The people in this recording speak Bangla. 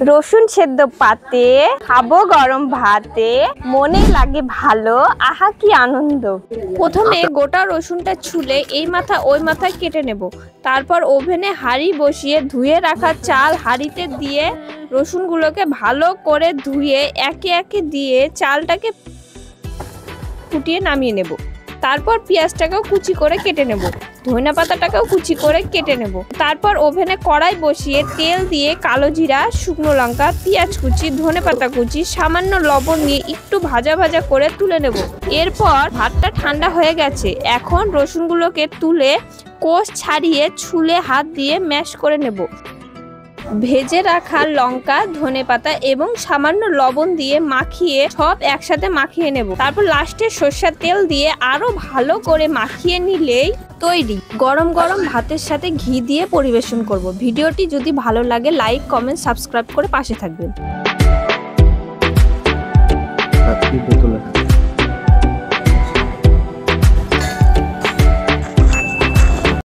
রসুন সেদ্ধ পাতে খাবো গরম ভাতে, মনে লাগে ভালো, আহা কি আনন্দ। প্রথমে গোটা রসুনটা ছুলে এই মাথা ওই মাথায় কেটে নেব। তারপর ওভেনে হাঁড়ি বসিয়ে ধুয়ে রাখা চাল হাঁড়িতে দিয়ে রসুনগুলোকে ভালো করে ধুয়ে একে একে দিয়ে চালটাকে ফুটিয়ে নামিয়ে নেব। তারপর পেঁয়াজটাকেও কুচি করে কেটে নেব, ধনিয়া পাতাটাকেও কুচি করে কেটে নেব। তারপর ওভেনে কড়াই বসিয়ে তেল দিয়ে কালো জিরা, শুকনো লঙ্কা, পেঁয়াজ কুচি, ধনেপাতা কুচি, সামান্য লবণ নিয়ে একটু ভাজা ভাজা করে তুলে নেব। এরপর ভাতটা ঠান্ডা হয়ে গেছে, এখন রসুনগুলোকে তুলে কোষ ছাড়িয়ে ছুলে হাত দিয়ে ম্যাশ করে নেব। ভেজে রাখা লঙ্কা, ধনেপাতা এবং সামান্য লবণ দিয়ে মাখিয়ে সব একসাথে মাখিয়ে নেব। তারপর লাস্টে সরষের তেল দিয়ে আরো ভালো করে মাখিয়ে নিলেই তৈরি। গরম গরম ভাতের সাথে ঘি দিয়ে পরিবেশন করব। ভিডিওটি যদি ভালো লাগে লাইক, কমেন্ট, সাবস্ক্রাইব করে পাশে থাকবেন।